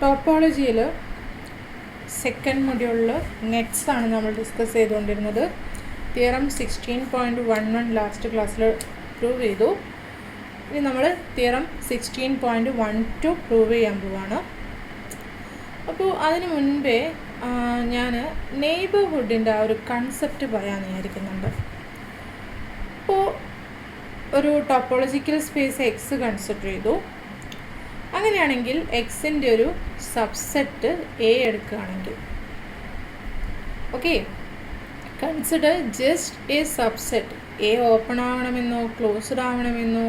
ടോപ്പോളജിയിൽ second മൊഡ്യൂളിൽ nets ആണ് നമ്മൾ ഡിസ്കസ് ചെയ്തുകൊണ്ടിരുന്നത്. തിയറം 16.11 ലാസ്റ്റ് ക്ലാസ്സിൽ പ്രൂവ് ചെയ്തു. ഇനി നമ്മൾ തിയറം 16.12 പ്രൂവ് ചെയ്യാൻ പോവാണ്. അപ്പോൾ അതിന് മുൻപേ ഞാൻ നെയ്ബർഹുഡിൻ്റെ ആ ഒരു കൺസെപ്റ്റ് പറയാൻ വിചാരിക്കുന്നുണ്ട്. അപ്പോൾ ഒരു ടോപ്പോളജിക്കൽ സ്പേസ് എക്സ് കൺസിഡർ ചെയ്തു. അങ്ങനെയാണെങ്കിൽ എക്സിൻ്റെ ഒരു സബ്സെറ്റ് എ എടുക്കുകയാണെങ്കിൽ, okay, consider just a subset. A open ആവണമെന്നോ ക്ലോസ്ഡ് ആവണമെന്നോ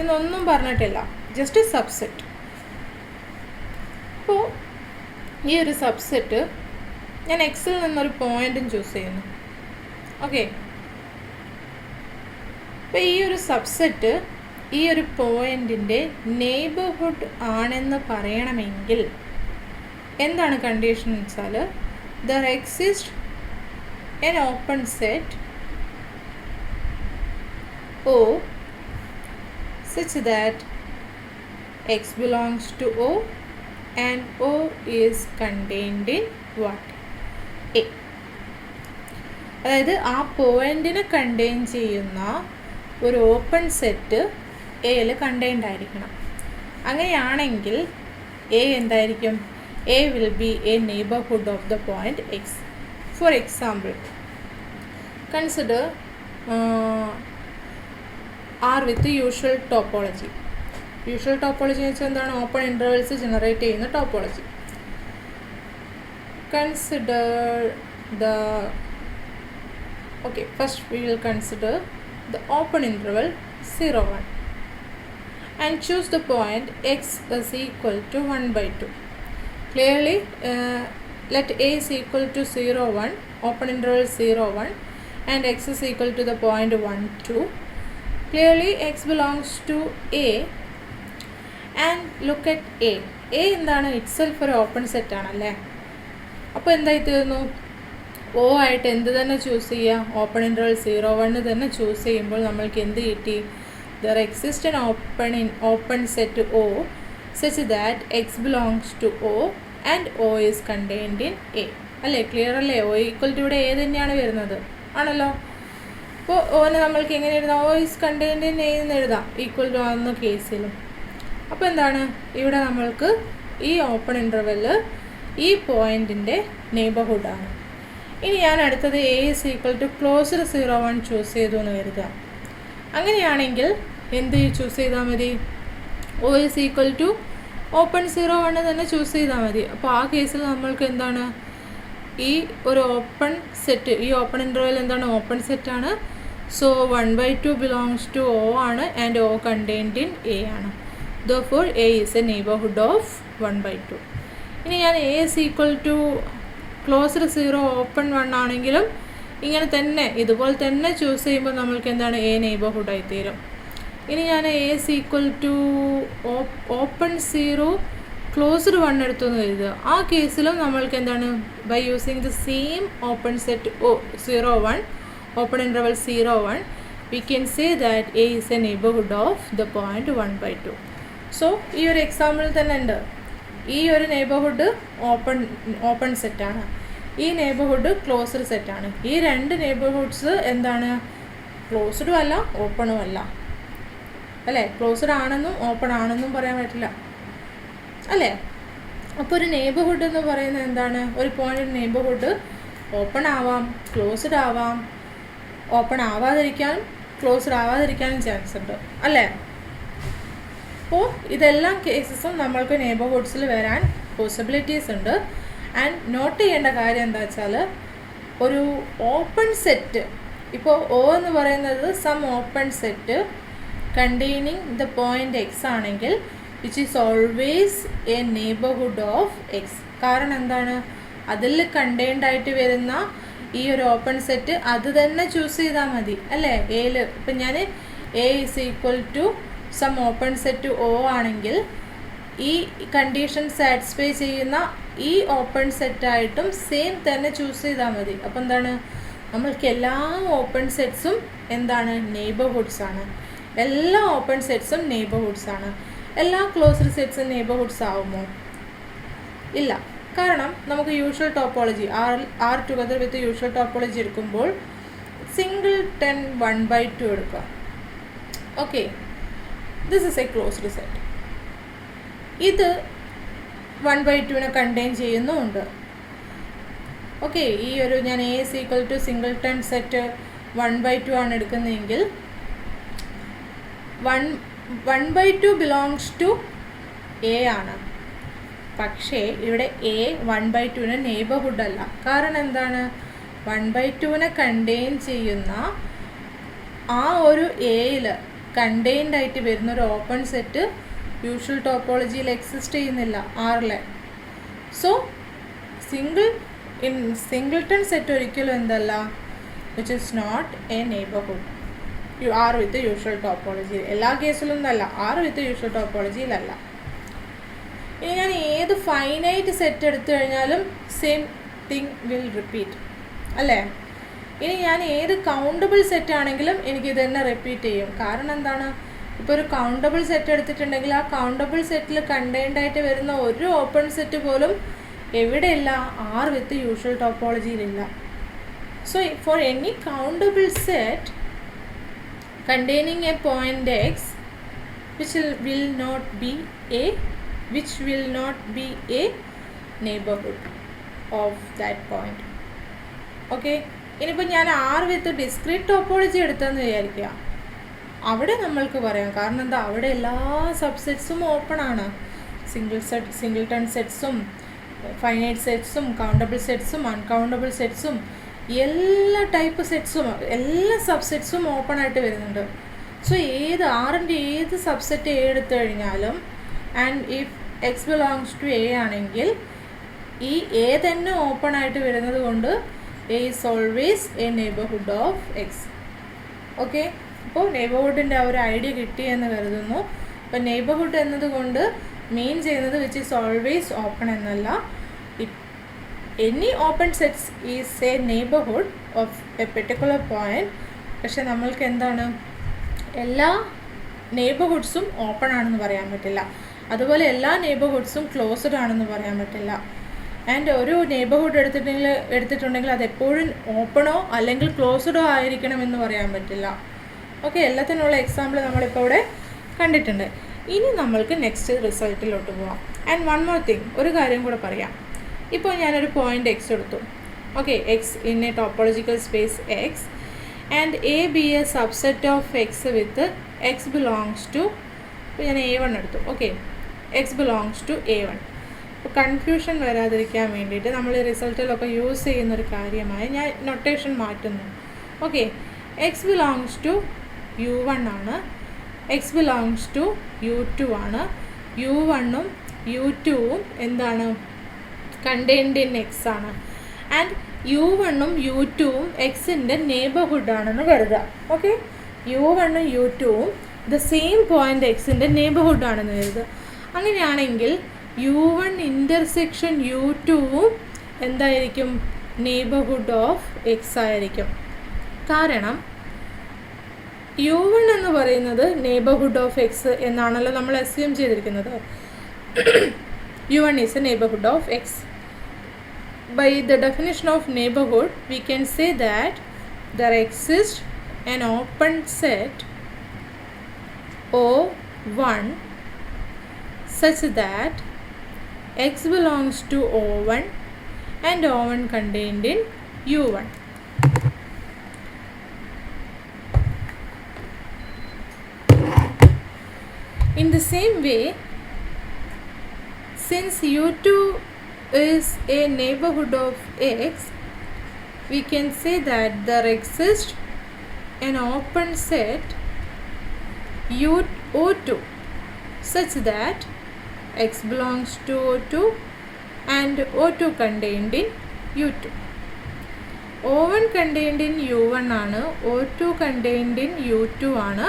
എന്നൊന്നും പറഞ്ഞിട്ടില്ല, ജസ്റ്റ് എ സബ്സെറ്റ്. അപ്പോൾ ഈ ഒരു സബ്സെറ്റ് ഞാൻ എക്സിൽ നിന്നൊരു പോയിൻറ്റും ചൂസ് ചെയ്യുന്നു. ഓക്കെ, അപ്പോൾ ഈ ഒരു സബ്സെറ്റ് ഈ ഒരു പോയിൻറ്റിൻ്റെ നെയ്ബർഹുഡ് ആണെന്ന് പറയണമെങ്കിൽ എന്താണ് കണ്ടീഷൻ എന്ന് വെച്ചാൽ, there exist an open set O such that x belongs to O and O is contained in what? A. അതായത് ആ പോയിൻറ്റിനെ കണ്ടെയ്ൻ ചെയ്യുന്ന ഒരു ഓപ്പൺ സെറ്റ് എയിൽ കണ്ടെയ്ൻഡ് ആയിരിക്കണം. അങ്ങനെയാണെങ്കിൽ എ എന്തായിരിക്കും? A will be A neighbourhood of the point X. For example, consider R with usual topology. Usual topology എന്ന് വെച്ചാൽ എന്താണ്? ഓപ്പൺ ഇൻ്റർവെൽസ് ജനറേറ്റ് ചെയ്യുന്ന topology. Consider the okay, first we will consider the open interval 0, 1 and choose the point x is equal to 1/2. Clearly let a is equal to 0, 1, open interval 0, 1 and x is equal to the point 1, 2. Clearly x belongs to a and look at a. A എന്താണ്? itself ഒരു open set ആണല്ലേ. അപ്പോൾ എന്തായി തീർന്നു? ഓ ആയിട്ട് എന്ത് തന്നെ choose ചെയ്യുക? ഓപ്പൺ ഇൻ്റർവൽ 0, 1 തന്നെ ചൂസ് ചെയ്യുമ്പോൾ നമ്മൾക്ക് എന്ത് കിട്ടി? There exist an open set O such that x belongs to O and O is contained in A. അല്ലേ? ക്ലിയർ അല്ലേ? O ഈക്വൽ ടു ഇവിടെ A തന്നെയാണ് വരുന്നത്, ആണല്ലോ. അപ്പോൾ ഓനെ നമ്മൾക്ക് എങ്ങനെ എഴുതാം? O is contained in A എന്ന് എഴുതാം, ഈക്വൽ ടു ആകുന്ന കേസിലും. അപ്പോൾ എന്താണ് ഇവിടെ നമ്മൾക്ക് ഈ ഓപ്പൺ ഇൻ്റർവെല് ഈ പോയിൻറ്റിൻ്റെ നെയ്ബർഹുഡാണ്. ഇനി ഞാൻ അടുത്തത് A is equal to closed 0, 1 choose ചെയ്തു എന്ന് കരുതുക. അങ്ങനെയാണെങ്കിൽ എന്ത് ചൂസ് ചെയ്താൽ മതി? O is equal to open 0, 1 തന്നെ ചൂസ് ചെയ്താൽ മതി. അപ്പോൾ ആ കേസിൽ നമ്മൾക്ക് എന്താണ്? ഈ ഒരു ഓപ്പൺ സെറ്റ്, ഈ ഓപ്പൺ ഇൻ്റർവെൽ എന്താണ്? ഓപ്പൺ സെറ്റാണ്. സോ 1/2 ബിലോങ്സ് ടു O ആണ് and O contained in A ആണ്. Therefore A is a neighbourhood of 1/2. ഇനി ഞാൻ A is equal to closed 0, open 1 ആണെങ്കിലും ഇങ്ങനെ തന്നെ ഇതുപോലെ തന്നെ ചൂസ് ചെയ്യുമ്പോൾ നമ്മൾക്ക് എന്താണ്? എ നെയ്ബർഹുഡായി തീരും. ഇനി ഞാൻ A is equal to open 0, closed 1 എടുത്തു എന്ന് കരുതുക. ആ കേസിലും നമ്മൾക്ക് എന്താണ്? By using the same open set 0, 1, open interval 0, 1, we can say that A is a neighbourhood of the point 1/2. So ഈ ഒരു എക്സാമ്പിൾ തന്നെ ഉണ്ട്. ഈ ഒരു നെയ്ബർഹുഡ് ഓപ്പൺ സെറ്റാണ്, ഈ നെയ്ബർഹുഡ് ക്ലോസ്ഡ് സെറ്റാണ്. ഈ രണ്ട് നെയ്ബർഹുഡ്സ് എന്താണ്? ക്ലോസ്ഡും അല്ല ഓപ്പണും അല്ല, അല്ലേ? ക്ലോസ്ഡ് ആണെന്നും ഓപ്പൺ ആണെന്നും പറയാൻ പറ്റില്ല, അല്ലേ? അപ്പോൾ ഒരു നെയ്ബർഹുഡ് എന്ന് പറയുന്നത് എന്താണ്? ഒരു പോയിൻ്റ് നെയ്ബർഹുഡ് ഓപ്പൺ ആവാം, ക്ലോസ്ഡ് ആവാം, ഓപ്പൺ ആവാതിരിക്കാനും ക്ലോസ്ഡ് ആവാതിരിക്കാനും ചാൻസ് ഉണ്ട്, അല്ലേ? അപ്പോൾ ഇതെല്ലാം കേസസും നമ്മൾക്ക് നെയ്ബർഹുഡ്സിൽ വരാൻ പോസിബിലിറ്റീസ് ഉണ്ട്. ആൻഡ് നോട്ട് ചെയ്യേണ്ട കാര്യം എന്താ വെച്ചാൽ, ഒരു ഓപ്പൺ സെറ്റ്, ഇപ്പോൾ O എന്ന് പറയുന്നത് some open set containing the point X ആണെങ്കിൽ which is always a neighbourhood of X. കാരണം എന്താണ്? അതിൽ കണ്ടെയ്ൻഡ് ആയിട്ട് വരുന്ന ഈ ഒരു ഓപ്പൺ സെറ്റ് അത് തന്നെ ചൂസ് ചെയ്താൽ മതി, അല്ലേ? എയിൽ ഇപ്പം ഞാൻ A is equal to some open set O ആണെങ്കിൽ ഈ കണ്ടീഷൻ സാറ്റിസ്ഫൈ ചെയ്യുന്ന ഈ ഓപ്പൺ സെറ്റായിട്ടും സെയിം തന്നെ ചൂസ് ചെയ്താൽ മതി. അപ്പോൾ എന്താണ്? നമ്മൾക്ക് എല്ലാ ഓപ്പൺ സെറ്റ്സും എന്താണ്? നെയ്ബർഹുഡ്സ് ആണ്. എല്ലാ ഓപ്പൺ സെറ്റ്സും നെയ്ബർഹുഡ്സ് ആണ്. എല്ലാ ക്ലോസ്ഡ് സെറ്റ്സും നെയ്ബർഹുഡ്സ് ആവുമോ? ഇല്ല. കാരണം നമുക്ക് usual topology R together with usual topology എടുക്കുമ്പോൾ സിംഗിൾട്ടൺ 1/2 എടുക്കുക. Okay, this is a closed set. ഇത് 1/2 കണ്ടെയ്ൻ ചെയ്യുന്നുമുണ്ട്. ഓക്കെ, ഈ ഒരു ഞാൻ A is equal to singleton set 1/2 ആണ് എടുക്കുന്നതെങ്കിൽ 1/2 ബിലോങ്സ് ടു എ ആണ്. പക്ഷേ ഇവിടെ എ 1/2 നെയ്ബർഹുഡ് അല്ല. കാരണം എന്താണ്? 1/2 കണ്ടെയ്ൻ ചെയ്യുന്ന ആ ഒരു എയിൽ കണ്ടെയ്ൻഡ് ആയിട്ട് വരുന്ന ഒരു ഓപ്പൺ സെറ്റ് യൂഷ്വൽ ടോപ്പോളജിയിൽ എക്സിസ്റ്റ് ചെയ്യുന്നില്ല ആറിലെ. സോ സിംഗിൾട്ടൺ സെറ്റ് ഒരിക്കലും എന്തല്ല, which is not a neighbourhood R with usual topology. എല്ലാ കേസിലും അല്ല, ആർ വിത്ത് യൂഷ്വൽ ടോപ്പോളജിയിലല്ല. ഇനി ഞാൻ ഏത് ഫൈനൈറ്റ് സെറ്റ് എടുത്തു കഴിഞ്ഞാലും സെയിം തിങ് വിൽ റിപ്പീറ്റ് അല്ലേ? ഇനി ഞാൻ ഏത് കൗണ്ടബിൾ സെറ്റ് ആണെങ്കിലും എനിക്കിത് തന്നെ റിപ്പീറ്റ് ചെയ്യും. കാരണം എന്താണ്? ഇപ്പോൾ ഒരു കൗണ്ടബിൾ സെറ്റ് എടുത്തിട്ടുണ്ടെങ്കിൽ ആ കൗണ്ടബിൾ സെറ്റിൽ കണ്ടെയ്ൻഡ് ആയിട്ട് വരുന്ന ഒരു ഓപ്പൺ സെറ്റ് പോലും എവിടെയില്ല? ആർ വിത്ത് യൂഷ്വൽ ടോപ്പോളജിയിലില്ല. So for any countable set containing a point x which will not be a neighborhood of that point. Okay, ഇനിയിപ്പോൾ ഞാൻ ആർ വിത്ത് ഡിസ്ക്രീറ്റ് ടോപ്പോളജി എടുത്തെന്ന് വിചാരിക്കുക. അവിടെ നമ്മൾക്ക് പറയാം. കാരണം എന്താ? അവിടെ എല്ലാ സബ്സെറ്റ്സും ഓപ്പൺ ആണ്. സിംഗിൾട്ടൺ സെറ്റ്സും ഫൈനൈറ്റ് സെറ്റ്സും കൗണ്ടബിൾ സെറ്റ്സും അൺകൗണ്ടബിൾ സെറ്റ്സും എല്ലാ ടൈപ്പ് സെറ്റ്സും എല്ലാ സബ്സെറ്റ്സും ഓപ്പൺ ആയിട്ട് വരുന്നുണ്ട്. സോ ഏത് ആറിൻ്റെ ഏത് സബ്സെറ്റ് എ എടുത്തു കഴിഞ്ഞാലും and if x belongs to A ആണെങ്കിൽ ഈ എ തന്നെ ഓപ്പൺ ആയിട്ട് വരുന്നത് കൊണ്ട് A is always a neighbourhood of x. Okay, അപ്പോൾ നെയ്ബർഹുഡിൻ്റെ ആ ഒരു ഐഡിയ കിട്ടിയെന്ന് കരുതുന്നു. അപ്പോൾ നെയ്ബർഹുഡ് എന്നതുകൊണ്ട് മീൻ ചെയ്യുന്നത് വിച്ച് ഈസ് ഓൾവേസ് ഓപ്പൺ എന്നല്ല. Any open sets is a neighborhood of a particular point. പക്ഷെ നമ്മൾക്ക് എന്താണ്? എല്ലാ നെയ്ബർഹുഡ്സും ഓപ്പൺ ആണെന്ന് പറയാൻ പറ്റില്ല. അതുപോലെ എല്ലാ നെയ്ബർഹുഡ്സും ക്ലോസ്ഡ് ആണെന്ന് പറയാൻ പറ്റില്ല. ആൻഡ് ഒരു നെയ്ബർഹുഡ് എടുത്തിട്ടുണ്ടെങ്കിൽ അത് എപ്പോഴും ഓപ്പണോ അല്ലെങ്കിൽ ക്ലോസ്ഡോ ആയിരിക്കണമെന്ന് പറയാൻ പറ്റില്ല. ഓക്കെ, എല്ലാത്തിനുള്ള എക്സാമ്പിൾ നമ്മളിപ്പോൾ ഇവിടെ കണ്ടിട്ടുണ്ട്. ഇനി നമ്മൾക്ക് നെക്സ്റ്റ് റിസൾട്ടിലോട്ട് പോവാം. ആൻഡ് വൺ മോർ തിങ്, ഒരു കാര്യം കൂടെ പറയാം. ഇപ്പോൾ ഞാനൊരു പോയിൻ്റ് എക്സ് എടുത്തു. Okay, x in a topological space x and A be a subset of x with x belongs to, ഇപ്പോൾ ഞാൻ A1 എടുത്തു. Okay, x belongs to A1. അപ്പോൾ കൺഫ്യൂഷൻ വരാതിരിക്കാൻ വേണ്ടിയിട്ട് നമ്മൾ ഈ റിസൾട്ടിലൊക്കെ യൂസ് ചെയ്യുന്നൊരു കാര്യമായി ഞാൻ നൊട്ടേഷൻ മാറ്റുന്നു. Okay, x belongs to U1 ആണ്, എക്സ് ബിലോങ്സ് ടു U2 ആണ്. U1ഉം U2ഉം എന്താണ്? കണ്ടെയ്ൻഡ് ഇൻ എക്സ് ആണ്. ആൻഡ് U1ഉം U2ഉം എക്സിൻ്റെ നെയ്ബർഹുഡ് ആണെന്ന് കരുതുക. ഓക്കെ, U1ഉം U2ഉം ദ സെയിം പോയിൻ്റ് എക്സിൻ്റെ നെയ്ബർഹുഡ് ആണെന്ന് കരുതുക. അങ്ങനെയാണെങ്കിൽ U1 ഇൻ്റർസെക്ഷൻ U2ഉം എന്തായിരിക്കും? നെയ്ബർഹുഡ് ഓഫ് എക്സ് ആയിരിക്കും. കാരണം U1 എന്ന് പറയുന്നത് നെയ്ബർഹുഡ് ഓഫ് എക്സ് എന്നാണല്ലോ നമ്മൾ അസ്യൂം ചെയ്തിരിക്കുന്നത്. U1 is a neighborhood of x. By the definition of neighborhood, we can say that there exists an open set O1 such that x belongs to O1 and O1 contained in U1. In the same way, since U2 is a neighborhood of x, we can say that there exists an open set O2 such that x belongs to O2 and O2 contained in U2. O1 contained in U1 ആണ്, O2 contained in U2 ആണ്.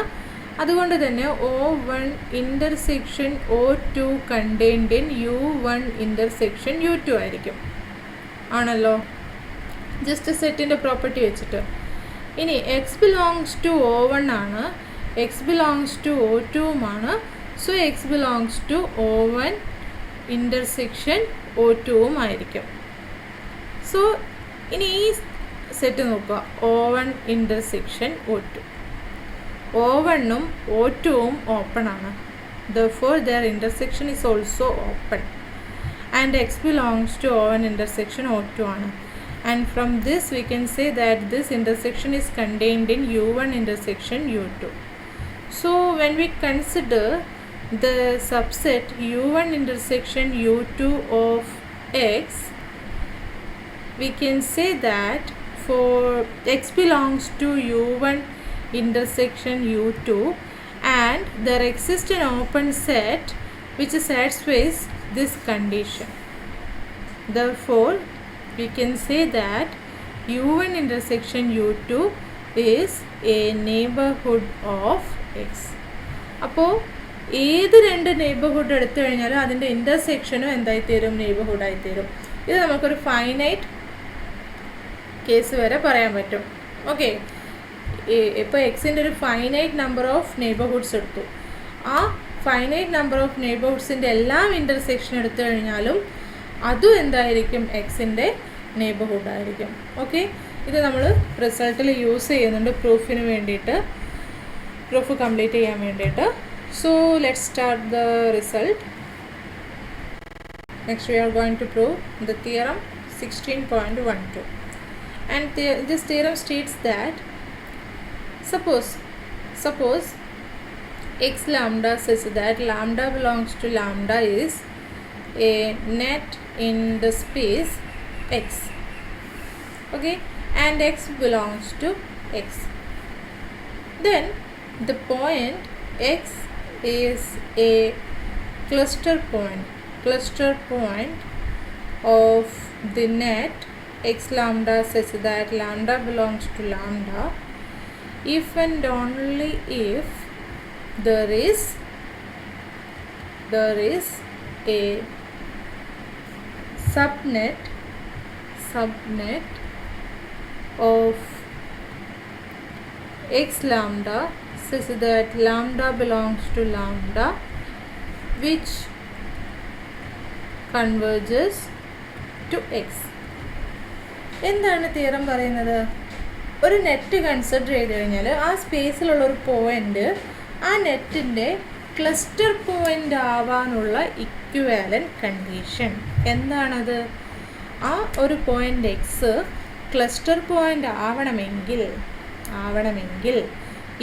അതുകൊണ്ട് തന്നെ O1 intersection O2 contained in U1 intersection U2 ആയിരിക്കും. ആണല്ലോ, just സെറ്റിൻ്റെ property വെച്ചിട്ട്. ഇനി X belongs to O1 ആണ്, എക്സ് ബിലോങ്സ് ടു O2 ആണ്. So x belongs to O1 intersection O2 ആയിരിക്കും. സോ ഇനി ഈ സെറ്റ് നോക്കുക, O1 ഇൻ്റർസെക്ഷൻ O2. O1ഉം O2ഉം ഓപ്പൺ ആണ്. Therefore their intersection is also open and X belongs to O1 intersection O2 ആണ്. And from this we can say that this intersection is contained in U1 intersection U2. So when we consider the subset U1 intersection U2 of X, we can say that for X belongs to U1 intersection U2 and there exists an open set which satisfies this condition. Therefore we can say that U1 intersection U2 is a neighborhood of X. അപ്പോൾ ഏത് രണ്ട് neighbourhood എടുത്തു കഴിഞ്ഞാലും അതിൻ്റെ ഇൻ്റർസെക്ഷനും എന്തായിത്തീരും, neighbourhood ആയിത്തീരും. ഇത് നമുക്കൊരു finite case വരെ പറയാൻ പറ്റും. ഓക്കെ, ഇപ്പോൾ എക്സിൻ്റെ ഒരു ഫൈനൈറ്റ് നമ്പർ ഓഫ് നെയ്ബർഹുഡ്സ് എടുത്തു. ആ ഫൈനൈറ്റ് നമ്പർ ഓഫ് നെയ്ബർഹുഡ്സിൻ്റെ എല്ലാം ഇൻ്റർസെക്ഷൻ എടുത്തു കഴിഞ്ഞാലും അതും എന്തായിരിക്കും, എക്സിൻ്റെ നെയ്ബർഹുഡ് ആയിരിക്കും. ഓക്കെ, ഇത് നമ്മൾ റിസൾട്ടിൽ യൂസ് ചെയ്യുന്നുണ്ട് പ്രൂഫിന് വേണ്ടിയിട്ട്, പ്രൂഫ് കംപ്ലീറ്റ് ചെയ്യാൻ വേണ്ടിയിട്ട്. So let's start the result. Next we are going to prove the theorem 16.12. And this theorem states that suppose x lambda such that lambda belongs to lambda is a net in the space X. Okay, and X belongs to X. Then the point X is a cluster point of the net X lambda such that lambda belongs to lambda if and only if there is a subnet of X lambda such that lambda belongs to lambda which converges to X. എന്താണ് theorem പറയുന്നത്? ഒരു net consider ചെയ്ത് കഴിഞ്ഞാൽ ആ സ്പേസിലുള്ളൊരു point ആ നെറ്റിൻ്റെ cluster point ആവാനുള്ള equivalent condition എന്താണത്? ആ ഒരു പോയിൻ്റ് എക്സ് ക്ലസ്റ്റർ പോയിൻ്റ് ആവണമെങ്കിൽ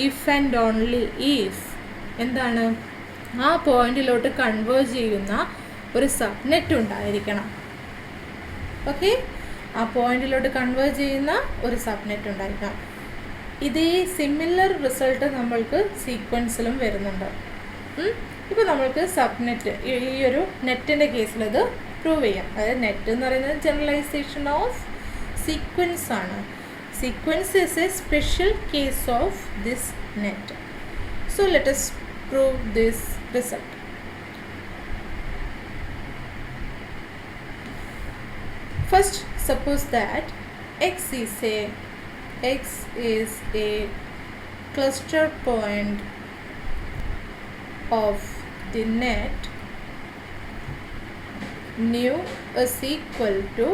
ഇഫ് ആൻഡ് ഓൺലി ഇഫ് എന്താണ്, ആ പോയിന്റിലോട്ട് കൺവേർജ് ചെയ്യുന്ന ഒരു സബ്നെറ്റ് ഉണ്ടായിരിക്കണം. ഓക്കെ, ആ പോയിന്റിലോട്ട് കൺവേർജ് ചെയ്യുന്ന ഒരു സബ്നെറ്റ് ഉണ്ടായിരിക്കണം. ഇതേ സിമിലർ റിസൾട്ട് നമ്മൾക്ക് സീക്വൻസിലും വരുന്നുണ്ട്. ഇപ്പോൾ നമ്മൾക്ക് സബ്നെറ്റ് ഈ ഒരു നെറ്റിൻ്റെ കേസിലത് പ്രൂവ് ചെയ്യാം. അതായത് നെറ്റ് എന്ന് പറയുന്നത് ജനറലൈസേഷൻ ഓഫ് സീക്വൻസ് ആണ്. Sequence is a special case of this net. So let us prove this result. First, suppose that X is a cluster point of the net nu is equal to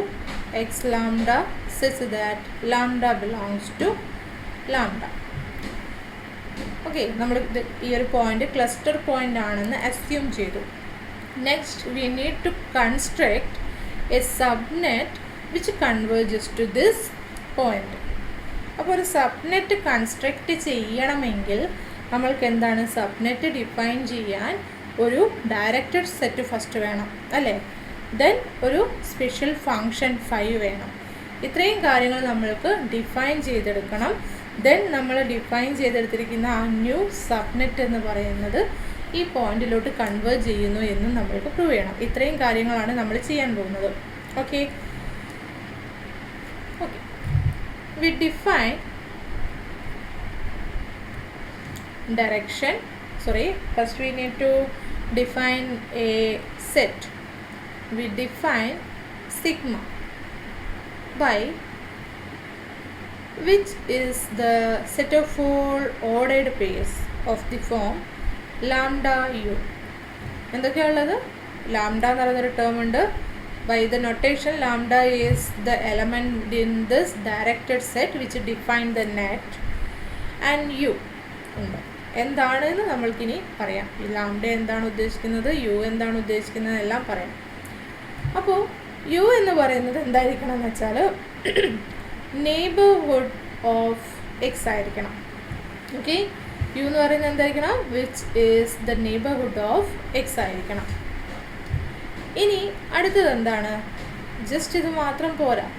X lambda such that lambda belongs to lambda. Okay, നമ്മൾ ഈ ഒരു point cluster point ആണെന്ന് assume ചെയ്തു. Next we need to construct a subnet which converges to this point. അപ്പോൾ ഒരു subnet construct ചെയ്യണമെങ്കിൽ നമ്മൾക്ക് എന്താണ്, സബ്നെറ്റ് ഡിഫൈൻ ചെയ്യാൻ ഒരു ഡയറക്റ്റഡ് സെറ്റ് ഫസ്റ്റ് വേണം അല്ലേ, ദെൻ ഒരു സ്പെഷ്യൽ ഫങ്ഷൻ ഫൈ വേണം. ഇത്രയും കാര്യങ്ങൾ നമ്മൾക്ക് ഡിഫൈൻ ചെയ്തെടുക്കണം. ദെൻ നമ്മൾ ഡിഫൈൻ ചെയ്തെടുത്തിരിക്കുന്ന ആ ന്യൂ സബ്നെറ്റ് എന്ന് പറയുന്നത് ഈ പോയിന്റിലോട്ട് കൺവേർട്ട് ചെയ്യുന്നു എന്ന് നമ്മൾക്ക് പ്രൂവ് ചെയ്യണം. ഇത്രയും കാര്യങ്ങളാണ് നമ്മൾ ചെയ്യാൻ പോകുന്നത്. Okay, we define direction. First we need to define a set. We define sigma by which is the set of all ordered pairs of the form lambda u. എന്തൊക്കെയാണുള്ളത്? ലാംഡ എന്ന് പറയുന്നൊരു ടേം ഉണ്ട്, by the notation lambda is the element in this directed set which define the net and u ഉണ്ട്. എന്താണെന്ന് നമ്മൾക്കിനി പറയാം. ഈ lambda എന്താണ് ഉദ്ദേശിക്കുന്നത്, യു എന്താണ് ഉദ്ദേശിക്കുന്നത് എല്ലാം പറയാം. അപ്പോൾ യു എന്ന് പറയുന്നത് എന്തായിരിക്കണം എന്ന് വെച്ചാൽ നെയ്ബർഹുഡ് ഓഫ് എക്സ് ആയിരിക്കണം. ഓക്കെ, യു എന്ന് പറയുന്നത് എന്തായിരിക്കണം, which is the neighbourhood of X ആയിരിക്കണം. ഇനി അടുത്തത് എന്താണ്, ജസ്റ്റ് ഇത് മാത്രം പോരാ,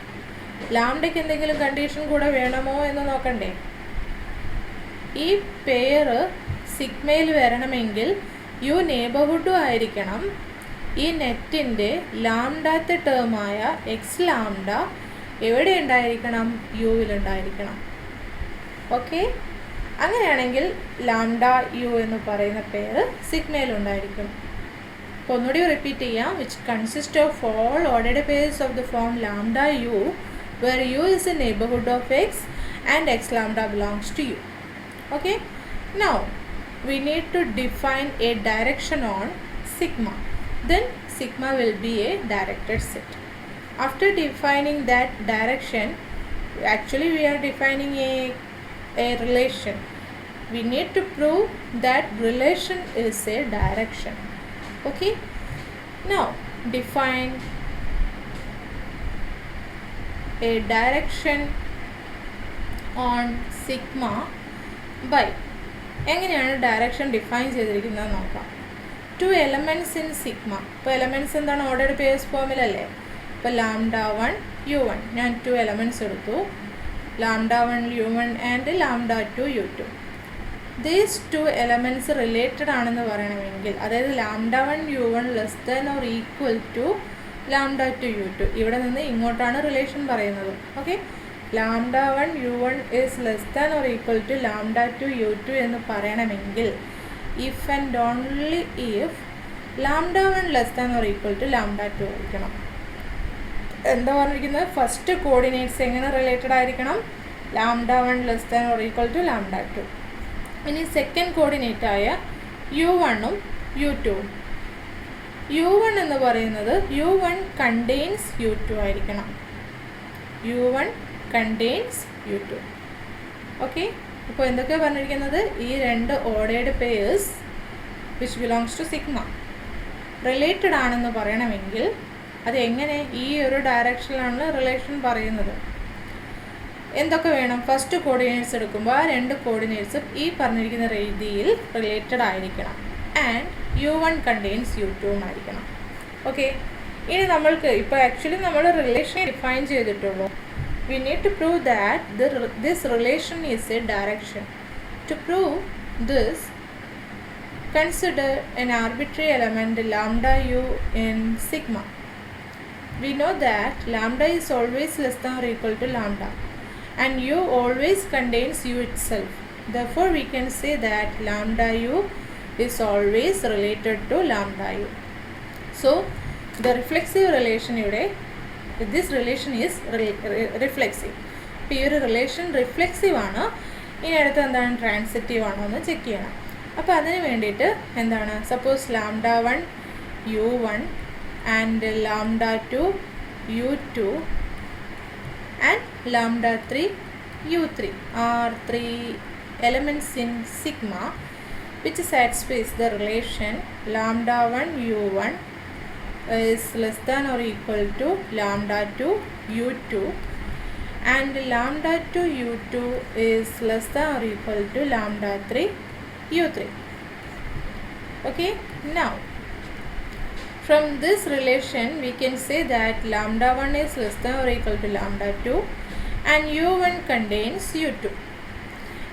ലാംഡയ്ക്ക് എന്തെങ്കിലും കണ്ടീഷൻ കൂടെ വേണമോ എന്ന് നോക്കണ്ടേ. ഈ പെയർ സിഗ്മയിൽ വരണമെങ്കിൽ യു നെയ്ബർഹുഡും ആയിരിക്കണം, ഈ നെറ്റിൻ്റെ ലാംഡാത്തെ ടേമായ എക്സ് ലാംഡ എവിടെ ഉണ്ടായിരിക്കണം, യുവിലുണ്ടായിരിക്കണം. ഓക്കെ, അങ്ങനെയാണെങ്കിൽ ലാംഡ യു എന്ന് പറയുന്ന പെയർ സിഗ്മയിലുണ്ടായിരിക്കും. അപ്പോൾ ഒന്നുകൂടി റിപ്പീറ്റ് ചെയ്യാം, which consist of all ordered pairs of the form lambda u where u is a neighbourhood of x and X lambda belongs to u. Okay, now we need to define a direction on sigma. Then sigma will be a directed set. After defining that direction, actually we are defining a relation. We need to prove that relation is a direction. Okay, now define a direction on sigma by എങ്ങനെയാണ് direction define ചെയ്തിരിക്കുന്നത് നോക്കാം. 2 elements in sigma. ഇപ്പോൾ elements എന്താണ്, ordered pairs ഫോമിലല്ലേ. ഇപ്പോൾ lambda 1 u1, ഞാൻ 2 elements എടുത്തു, lambda 1 u1 and lambda 2 u2. These 2 elements related ആണെന്ന് പറയണമെങ്കിൽ, അതായത് lambda 1 u1 less than or equal to lambda 2 u2, ഇവിടെ നിന്ന് ഇങ്ങോട്ടാണ് റിലേഷൻ പറയുന്നത്. Okay, lambda 1 u1 is less than or equal to lambda 2 u2 എന്ന് പറയണമെങ്കിൽ if and only if lambda 1 less than or equal to lambda 2 ആയിരിക്കണം. എന്താ പറഞ്ഞിരിക്കുന്നത്, first coordinates എങ്ങനെ റിലേറ്റഡ് ആയിരിക്കണം, lambda 1 less than or equal to lambda 2. ഇനി second coordinate ആയ u1ഉം u2ഉം, u1 എന്ന് പറയുന്നത് u1 കണ്ടെയ്ൻസ് u2 ആയിരിക്കണം, u1 contains u2. ഓക്കെ, അപ്പോൾ എന്തൊക്കെയാണ് പറഞ്ഞിരിക്കുന്നത്, ഈ 2 ordered pairs which belongs to sigma related ആണെന്ന് പറയണമെങ്കിൽ അത് എങ്ങനെ, ഈ ഒരു ഡയറക്ഷനിലാണ് റിലേഷൻ പറയുന്നത്. എന്തൊക്കെ വേണം, ഫസ്റ്റ് കോർഡിനേറ്റ്സ് എടുക്കുമ്പോൾ ആ 2 കോർഡിനേറ്റ്സും ഈ പറഞ്ഞിരിക്കുന്ന രീതിയിൽ റിലേറ്റഡ് ആയിരിക്കണം ആൻഡ് u1 കണ്ടെയ്ൻസ് u2 ആയിരിക്കണം. ഓക്കെ, ഇനി നമ്മൾക്ക് ഇപ്പോൾ ആക്ച്വലി നമ്മൾ റിലേഷൻ ഡിഫൈൻ ചെയ്തിട്ടുള്ളൂ. We need to prove that this relation is a direction. To prove this, consider an arbitrary element lambda u in sigma. We know that lambda is always less than or equal to lambda and u always contains u itself. Therefore, we can say that lambda u is always related to lambda u. So, the reflexive relation ഇവിടെ, this relation is reflexive. ഇപ്പോൾ ഈ ഒരു relation reflexive ആണ്. ഇനി അടുത്ത് എന്താണ്, transitive ആണോ എന്ന് ചെക്ക് ചെയ്യണം. അപ്പോൾ അതിന് വേണ്ടിയിട്ട് എന്താണ്, suppose lambda 1 u1 and lambda 2 u2 and lambda 3 u3 are 3 elements in sigma which satisfies the relation lambda 1 u1 is less than or equal to lambda 2 u2 and lambda 2 u2 is less than or equal to lambda 3 u3. Okay, now from this relation we can say that lambda 1 is less than or equal to lambda 2 and u1 contains u2,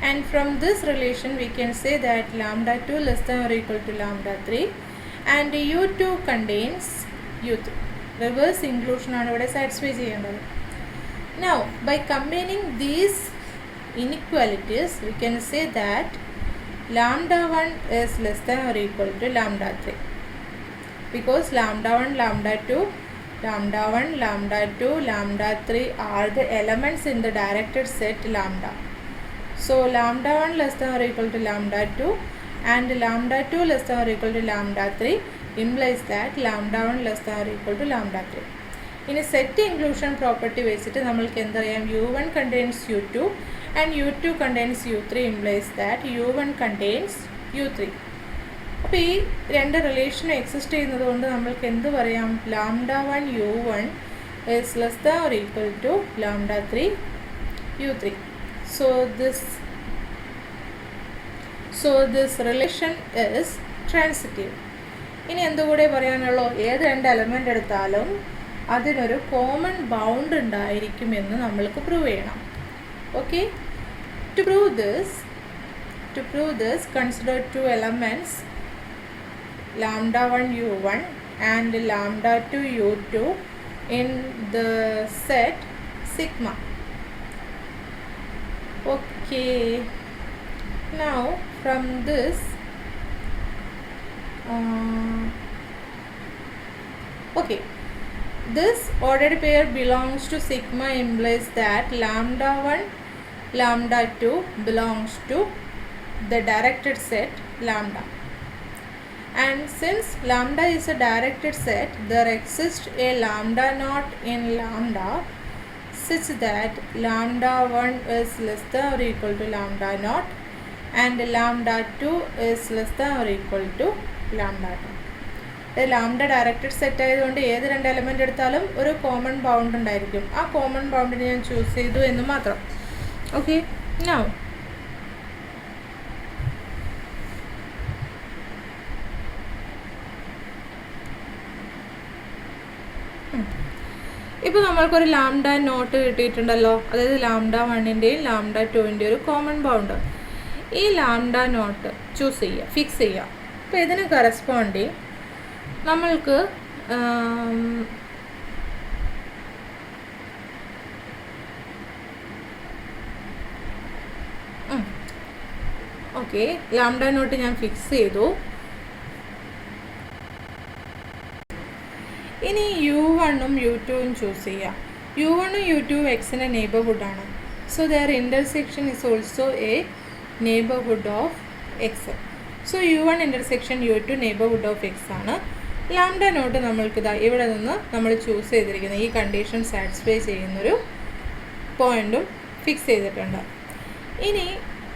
and from this relation we can say that lambda 2 less than or equal to lambda 3 and u2 contains u3. Reverse inclusion ആണ് ഇവിടെ satisfy ചെയ്യേണ്ടത്. Now by combining these inequalities we can say that lambda 1 is less than or equal to lambda 3 because lambda 1 lambda 2 lambda 1 lambda 2 lambda 3 are the elements in the directed set lambda. So lambda 1 less than or equal to lambda 2 and lambda 2 less than or equal to lambda 3 implies that lambda 1 less than or equal to lambda 3. ഇനി set inclusion property വെച്ചിട്ട് നമ്മൾക്ക് എന്തറിയാം, u1 contains u2 and u2 contains u3 implies that u1 contains u3. അപ്പോൾ ഈ രണ്ട് റിലേഷനും exist ചെയ്യുന്നത് കൊണ്ട് നമ്മൾക്ക് എന്ത് പറയാം, λ1 u1 is less than or equal to λ3 u3. So this relation is transitive. ഇനി എന്തുകൂടെ പറയാനുള്ളൂ, ഏത് രണ്ട് എലമെൻ്റ് എടുത്താലും അതിനൊരു കോമൺ ബൗണ്ട് ഉണ്ടായിരിക്കുമെന്ന് നമ്മൾക്ക് പ്രൂവ് ചെയ്യണം. Okay, to prove this consider two elements λ1 u1 and λ2 u2 in the set sigma. Okay, now from this this ordered pair belongs to sigma implies that λ1 λ2 belongs to the directed set lambda, and since lambda is a directed set, there exists a lambda naught in lambda such that λ1 is less than or equal to lambda naught and λ2 is less than or equal to lambda naught. Lambda directed set ആയതുകൊണ്ട് ഏത് രണ്ട് element എടുത്താലും ഒരു common bound ഉണ്ടായിരിക്കും. ആ common ബൗണ്ടിനെ ഞാൻ choose ചെയ്തു എന്ന് മാത്രം. ഓക്കെ, നൗ ഇപ്പോൾ നമ്മൾക്കൊരു ലാംഡ നോട്ട് കിട്ടിയിട്ടുണ്ടല്ലോ, അതായത് λ1ൻ്റെയും λ2ൻ്റെയും ഒരു കോമൺ ബൗണ്ട്. ഈ ലാംഡ നോട്ട് ചൂസ് ചെയ്യുക, ഫിക്സ് ചെയ്യുക. അപ്പോൾ ഇതിന് കറസ്പോണ്ടിങ് നമ്മൾക്ക് ഓക്കെ, ലാംഡ നോട്ട് ഞാൻ ഫിക്സ് ചെയ്തു. ഇനി u1ഉം u2ഉം ചൂസ് ചെയ്യുക. u1ഉം u2ഉം എക്സിൻ്റെ നെയ്ബർഹുഡാണ്. So their intersection is also a neighbourhood of X. So u1 intersection u2 neighbourhood of X ആണ്. ലാംഡ നോട്ട് നമ്മൾക്ക് ഇവിടെ നിന്ന് നമ്മൾ ചൂസ് ചെയ്തിരിക്കുന്ന ഈ കണ്ടീഷൻ സാറ്റിസ്ഫൈ ചെയ്യുന്നൊരു പോയിൻറ്റും ഫിക്സ് ചെയ്തിട്ടുണ്ട്. ഇനി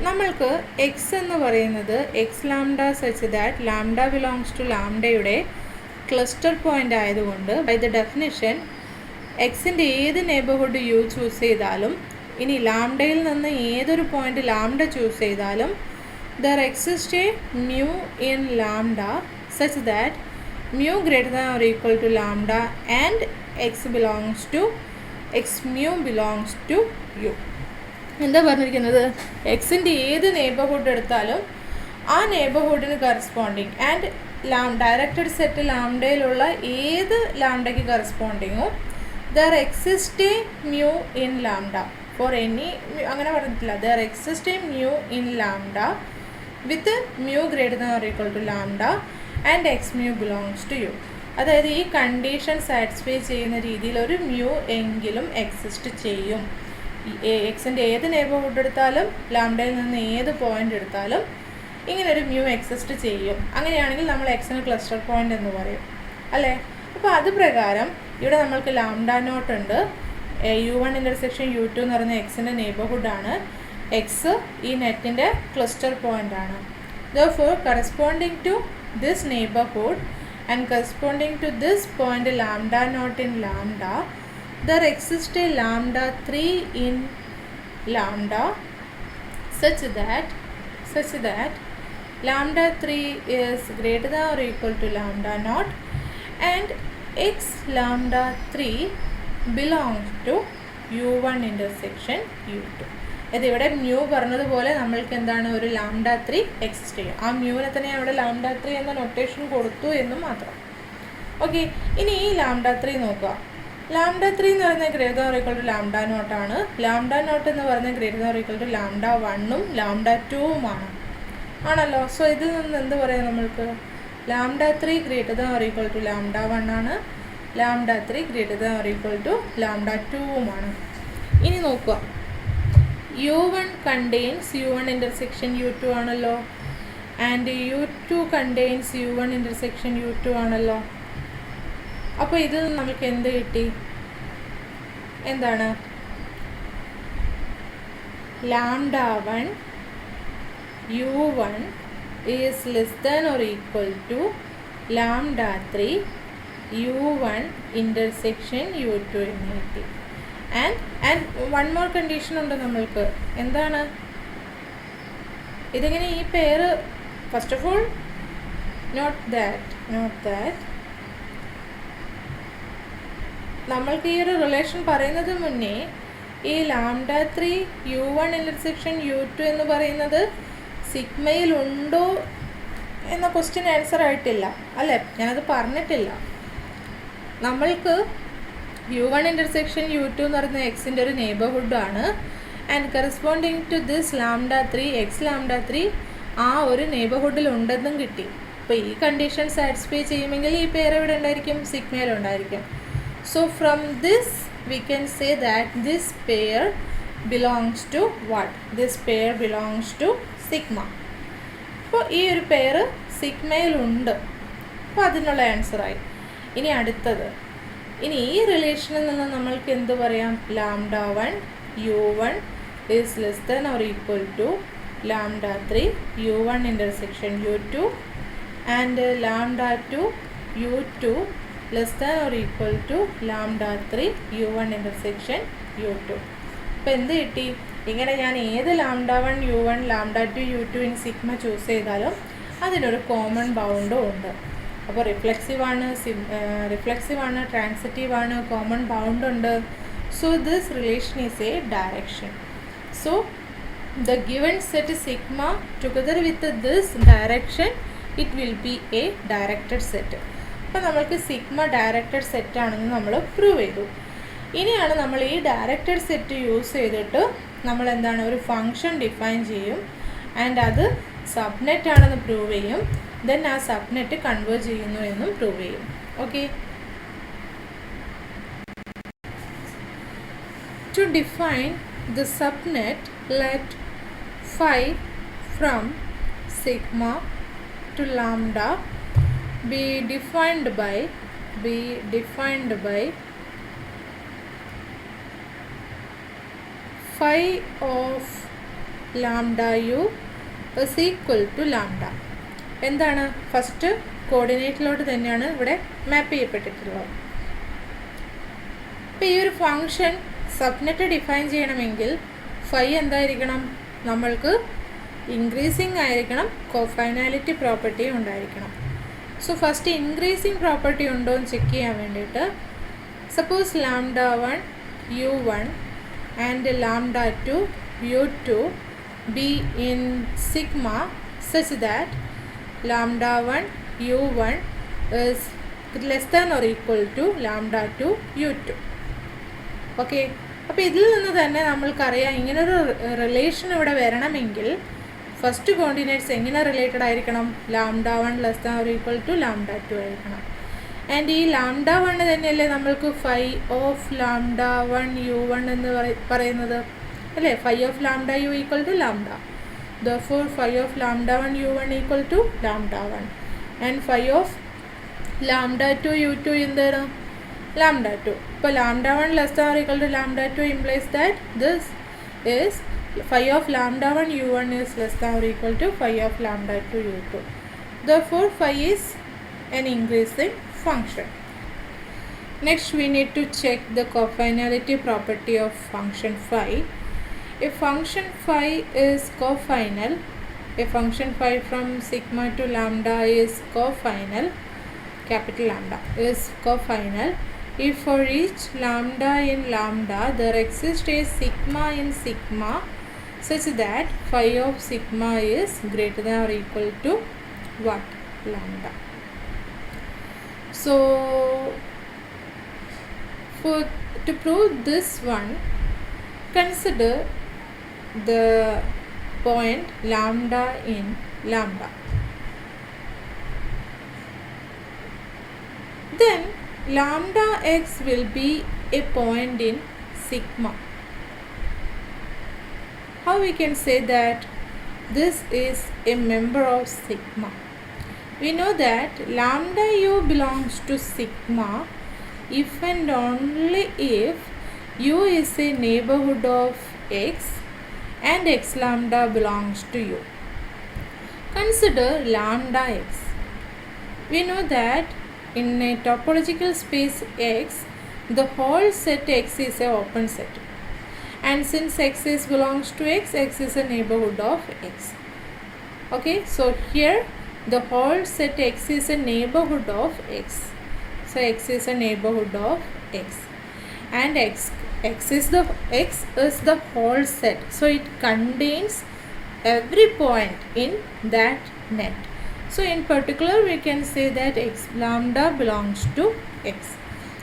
നമ്മൾക്ക് എക്സ് എന്ന് പറയുന്നത് x lambda such that lambda belongs to ലാംഡയുടെ ക്ലസ്റ്റർ പോയിൻ്റ് ആയതുകൊണ്ട് ബൈ ദ ഡെഫിനിഷൻ എക്സിൻ്റെ ഏത് നെയ്ബർഹുഡ് യു ചൂസ് ചെയ്താലും, ഇനി ലാംഡയിൽ നിന്ന് ഏതൊരു പോയിൻ്റ് ലാംഡ ചൂസ് ചെയ്താലും there exist a mu in lambda such that mu greater than or equal to lambda and x mu belongs to u. എന്താ പറഞ്ഞിരിക്കുന്നത്, എക്സിൻ്റെ ഏത് നെയ്ബർഹുഡ് എടുത്താലും ആ നെയ്ബർഹുഡിന് കറസ്പോണ്ടിങ് ആൻഡ് ഡയറക്റ്റഡ് സെറ്റ് ലാംഡയിലുള്ള ഏത് ലാംഡയ്ക്ക് കറസ്പോണ്ടിങ്ങും there exist a mu in lambda for any, അങ്ങനെ പറഞ്ഞിട്ടില്ല, there exist a mu in lambda with mu greater than or equal to lambda and X mu belongs to U. അതായത് ഈ condition satisfy ചെയ്യുന്ന രീതിയിൽ ഒരു മ്യൂ എങ്കിലും exist ചെയ്യും. എക്സിൻ്റെ ഏത് നെയ്ബർഹുഡ് എടുത്താലും ലാംഡയിൽ നിന്ന് ഏത് പോയിൻ്റ് എടുത്താലും ഇങ്ങനൊരു മ്യൂ എക്സിസ്റ്റ് ചെയ്യും. അങ്ങനെയാണെങ്കിൽ നമ്മൾ എക്സിന് ക്ലസ്റ്റർ പോയിൻ്റ് എന്ന് പറയും, അല്ലേ? അപ്പോൾ അത് പ്രകാരം ഇവിടെ നമ്മൾക്ക് ലാംഡ നോട്ട് ഉണ്ട്. u1 ഇൻ്റർസെക്ഷൻ u2 എന്ന് പറയുന്ന എക്സിൻ്റെ നെയ്ബർഹുഡാണ്. എക്സ് ഈ നെറ്റിൻ്റെ ക്ലസ്റ്റർ പോയിൻ്റ് ആണ്. Therefore, corresponding to this neighborhood and corresponding to this point lambda naught in lambda, there exists a lambda 3 in lambda such that lambda 3 is greater than or equal to lambda naught and x lambda 3 belongs to u1 intersection u2. ഇതിവിടെ mu പറഞ്ഞതുപോലെ നമ്മൾക്ക് എന്താണ്, ഒരു lambda 3 exist ചെയ്യും. ആ മ്യൂവിനെ തന്നെ അവിടെ lambda 3 എന്ന നൊട്ടേഷൻ കൊടുത്തു എന്നും മാത്രം. ഓക്കെ, ഇനി ഈ ലാംഡ 3 നോക്കുക. ലാംഡ 3 എന്ന് പറയുന്നത് greater than or equal to lambda നോട്ടാണ്. ലാംഡ നോട്ട് എന്ന് പറയുന്നത് greater than or equal to lambda 1ഉം ലാംഡ 2ഉമാണ്, ആണല്ലോ. സോ ഇതിൽ നിന്ന് എന്ത് പറയാം, നമ്മൾക്ക് lambda 3 greater than or equal to lambda 1 ആണ്, lambda 3 greater than or equal to lambda 2ഉമാണ്. ഇനി നോക്കുക, u1 contains u1 intersection u2 ആണല്ലോ, and u2 contains u1 intersection u2 ആണല്ലോ. അപ്പോൾ ഇതിൽ നമുക്ക് എന്ത് കിട്ടി, എന്താണ് λ1 u1 is less than or equal to λ3 u1 intersection u2 എന്ന് കിട്ടി. ആൻഡ് വൺ മോർ കണ്ടീഷൻ ഉണ്ട് നമ്മൾക്ക്. എന്താണ് ഇതിങ്ങനെ ഈ പേര് first of all note that നമ്മൾക്ക് ഈ ഒരു റിലേഷൻ പറയുന്നത് മുന്നേ ഈ λ3 u1 ഇൻ്റർസെക്ഷൻ u2 എന്ന് പറയുന്നത് സിഗ്മയിൽ ഉണ്ടോ എന്ന ക്വസ്റ്റ്യൻ ആൻസർ ആയിട്ടില്ല അല്ലേ, ഞാനത് പറഞ്ഞിട്ടില്ല. നമ്മൾക്ക് u1 ഇൻ്റർസെക്ഷൻ u2 എന്ന് പറയുന്നത് എക്സിൻ്റെ ഒരു നെയ്ബർഹുഡാണ്. And corresponding to this λ3 X λ3 ആ ഒരു നെയ്ബർഹുഡിൽ ഉണ്ടെന്നും കിട്ടി. അപ്പോൾ ഈ കണ്ടീഷൻ സാറ്റിസ്ഫൈ ചെയ്യുമെങ്കിൽ ഈ പേര് എവിടെ ഉണ്ടായിരിക്കും, സിഗ്മയിലുണ്ടായിരിക്കും. So from this we can say that this pair belongs to what? This pair belongs to sigma. അപ്പോൾ ഈ ഒരു പെയർ സിഗ്മയിലുണ്ട്. അപ്പോൾ അതിനുള്ള ആൻസറായി. ഇനി അടുത്തത്, ഇനി ഈ റിലേഷനിൽ നിന്ന് നമ്മൾക്ക് എന്ത് പറയാം, λ1 u1 is less than or equal to λ3 u1 intersection u2 and λ2 u2 less than or equal to λ3 u1 intersection u2. അപ്പോൾ എന്ത് കിട്ടി, ഇങ്ങനെ ഞാൻ ഏത് λ1 u1 λ2 u2 in sigma choose ചെയ്താലും അതിനൊരു കോമൺ ബൗണ്ടും ഉണ്ട്. അപ്പോൾ റിഫ്ലെക്സീവാണ് ട്രാൻസിറ്റീവാണ്, കോമൺ ബൗണ്ട് ഉണ്ട്. So this relation is A direction. So the given set sigma together with this direction it will be A directed set. അപ്പോൾ നമ്മൾക്ക് സിഗ്മ ഡയറക്റ്റഡ് സെറ്റ് ആണെന്ന് നമ്മൾ prove ചെയ്തു. ഇനിയാണ് നമ്മൾ ഈ ഡയറക്റ്റഡ് സെറ്റ് യൂസ് ചെയ്തിട്ട് നമ്മൾ എന്താണ് ഒരു ഫംഗ്ഷൻ ഡിഫൈൻ ചെയ്യും ആൻഡ് അത് സബ്നെറ്റ് ആണെന്ന് പ്രൂവ് ചെയ്യും. ദെൻ ആ സബ്നെറ്റ് കൺവേർട്ട് ചെയ്യുന്നു എന്നും പ്രൂവ് ചെയ്യും. Okay, to define the subnet let phi from sigma to lambda be defined by phi of lambda u is equal to lambda. എന്താണ് first കോർഡിനേറ്റിലോട്ട് തന്നെയാണ് ഇവിടെ മാപ്പ് ചെയ്യപ്പെട്ടിട്ടുള്ളത്. അപ്പോൾ ഈ ഒരു ഫംഗ്ഷൻ സബ്നെറ്റ് ഡിഫൈൻ ചെയ്യണമെങ്കിൽ phi എന്തായിരിക്കണം, നമ്മൾക്ക് ഇൻക്രീസിങ് ആയിരിക്കണം, കോഫൈനാലിറ്റി പ്രോപ്പർട്ടിയും ഉണ്ടായിരിക്കണം. സോ ഫസ്റ്റ് ഇൻക്രീസിങ് പ്രോപ്പർട്ടി ഉണ്ടോ എന്ന് ചെക്ക് ചെയ്യാൻ വേണ്ടിയിട്ട് suppose λ1 u1 and λ2 u2 be in sigma such that λ1 u1 is less than or equal to λ2 u2. Okay, അപ്പോൾ ഇതിൽ നിന്ന് തന്നെ നമ്മൾക്കറിയാം ഇങ്ങനൊരു റിലേഷൻ ഇവിടെ വരണമെങ്കിൽ ഫസ്റ്റ് കോർഡിനേറ്റ്സ് എങ്ങനെ റിലേറ്റഡ് ആയിരിക്കണം, λ1 less than or equal to λ2 ആയിരിക്കണം. ആൻഡ് ഈ λ1 തന്നെയല്ലേ നമ്മൾക്ക് phi ഓഫ് λ1 u1 എന്ന് പറയുന്നത് അല്ലേ, phi of λu equal to λ. Therefore phi of λ1 u1 equal to λ1 and phi of λ2 u2 എന്താണ് λ2. ഇപ്പോൾ λ1 less than or equal to λ2 implies that this is phi of λ1 u1 is less than or equal to phi of λ2 u2. Therefore phi is an increasing function. Next we need to check the cofinality property of function phi. If function phi is cofinal, a function phi from sigma to lambda is cofinal, capital lambda is cofinal if for each lambda in lambda there exists a sigma in sigma such that phi of sigma is greater than or equal to what, lambda. So to prove this one, consider the point lambda in lambda. Then lambda x will be a point in sigma. How we can say that this is a member of sigma? We know that lambda u belongs to sigma if and only if U is a neighborhood of X and X lambda belongs to U. Consider lambda X. We know that in a topological space X, the whole set X is an open set. And since X belongs to X, X is a neighborhood of X. Okay, so here the whole set X is a neighborhood of X. So X is a neighborhood of X. And X is the whole set. So it contains every point in that net. So in particular we can say that X lambda belongs to X.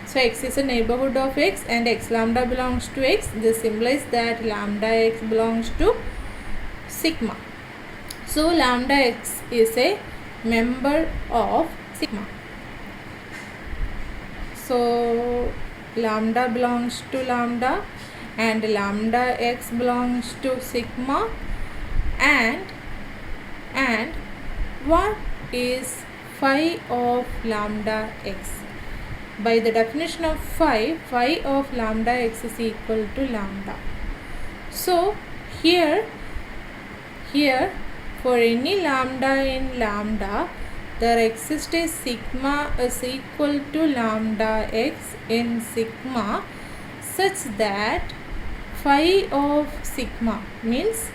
So X is a neighborhood of X and X lambda belongs to X. This implies that lambda X belongs to sigma. So lambda X is a member of sigma. So lambda belongs to lambda and lambda X belongs to sigma. And what is phi of lambda X? By the definition of phi of lambda X is equal to lambda. So here for any lambda in lambda, there exists a sigma is equal to lambda X in sigma such that phi of sigma means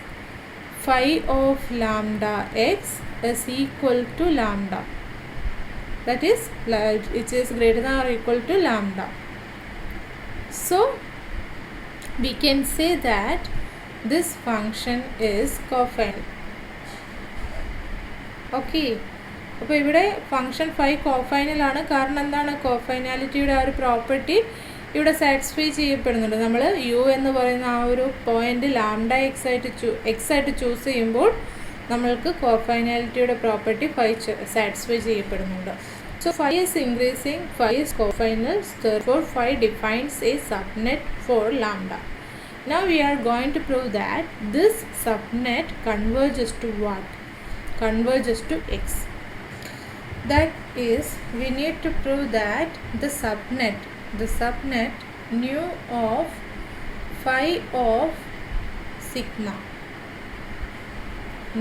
phi of lambda X is equal to lambda. That is, it is greater than or equal to lambda. So we can say that this function is cofinal. Okay. അപ്പോൾ ഇവിടെ function phi കോഫൈനലാണ്. കാരണം എന്താണ്? കോഫൈനാലിറ്റിയുടെ ആ ഒരു property ഇവിടെ satisfy ചെയ്യപ്പെടുന്നുണ്ട്. നമ്മൾ U എന്ന് പറയുന്ന ആ ഒരു പോയിന്റ് ലാംഡ എക്സ് ആയിട്ട് ചൂസ് ചെയ്യുമ്പോൾ നമ്മൾക്ക് കോഫൈനാലിറ്റിയുടെ പ്രോപ്പർട്ടി ഫൈ സാറ്റിസ്ഫൈ ചെയ്യപ്പെടുന്നുണ്ട്. So phi is increasing, phi is cofinal, therefore phi defines a subnet for lambda. Now we are going to prove that this subnet converges to what? Converges to X. That is, we need to prove that the subnet nu of phi of sigma,